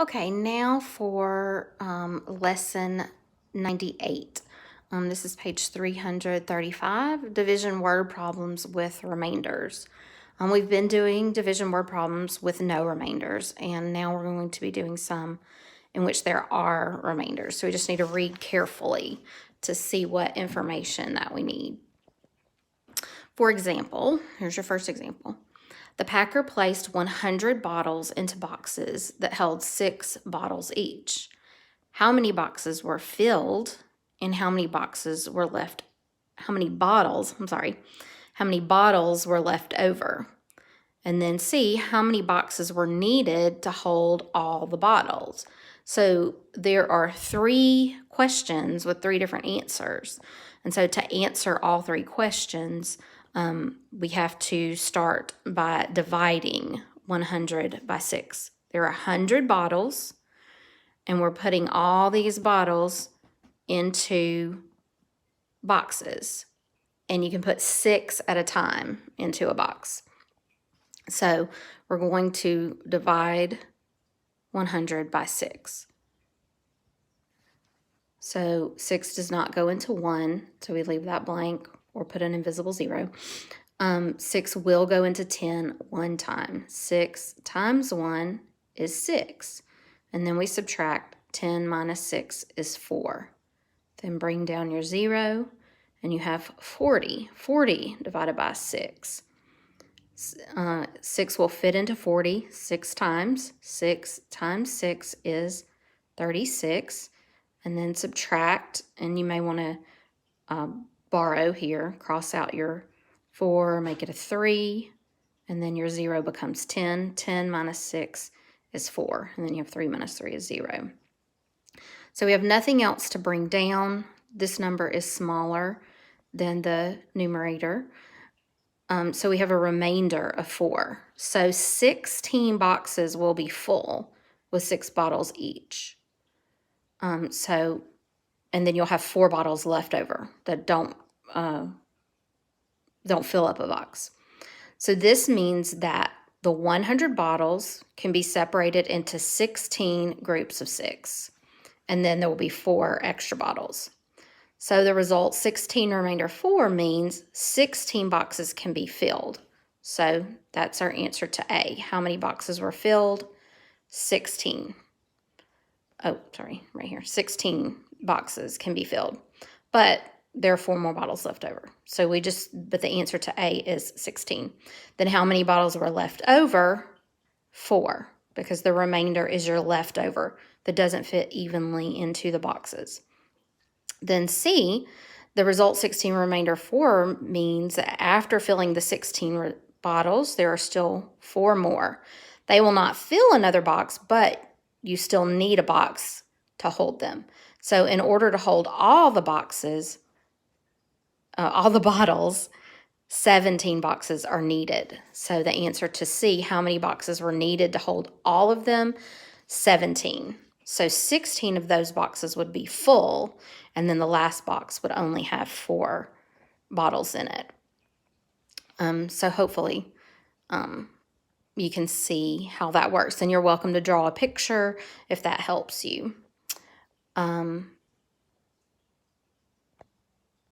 Okay, now for lesson 98. This is page 335, division word problems with remainders. We've been doing division word problems with no remainders, and now we're going to be doing some in which there are remainders. So we just need to read carefully to see what information that we need. For example, here's your first example. The packer placed 100 bottles into boxes that held 6 bottles each. How many boxes were filled and how many bottles were left over? And then C, how many boxes were needed to hold all the bottles? So there are 3 questions with 3 different answers. And so to answer all 3 questions, we have to start by dividing 100 by 6. There are 100 bottles, and we're putting all these bottles into boxes. And you can put 6 at a time into a box. So we're going to divide 100 by 6. So 6 does not go into 1, so we leave that blank or put an invisible 0. 6 will go into 10 one time. 6 times 1 is 6. And then we subtract 10 minus 6 is 4. Then bring down your 0, and you have 40. 40 divided by 6. 6 will fit into 40 6 times. 6 times 6 is 36. And then subtract, and you may want to borrow here. Cross out your 4, make it a 3, and then your 0 becomes 10. 10 minus 6 is 4, and then you have 3 minus 3 is 0. So we have nothing else to bring down. This number is smaller than the numerator. So we have a remainder of 4. So 16 boxes will be full with 6 bottles each. And then you'll have 4 bottles left over that don't fill up a box. So this means that the 100 bottles can be separated into 16 groups of 6. And then there will be 4 extra bottles. So the result, 16 remainder 4, means 16 boxes can be filled. So that's our answer to A. How many boxes were filled? 16. Oh, sorry, right here. 16 boxes can be filled. But there are 4 more bottles left over. But the answer to A is 16. Then how many bottles were left over? 4, because the remainder is your leftover that doesn't fit evenly into the boxes. Then C, the result 16 remainder 4 means that after filling the 16 bottles, there are still 4 more. They will not fill another box, but you still need a box to hold them. So in order to hold all the bottles, 17 boxes are needed. So the answer to C, how many boxes were needed to hold all of them? 17. So 16 of those boxes would be full, and then the last box would only have 4 bottles in it. So hopefully you can see how that works. And you're welcome to draw a picture if that helps you.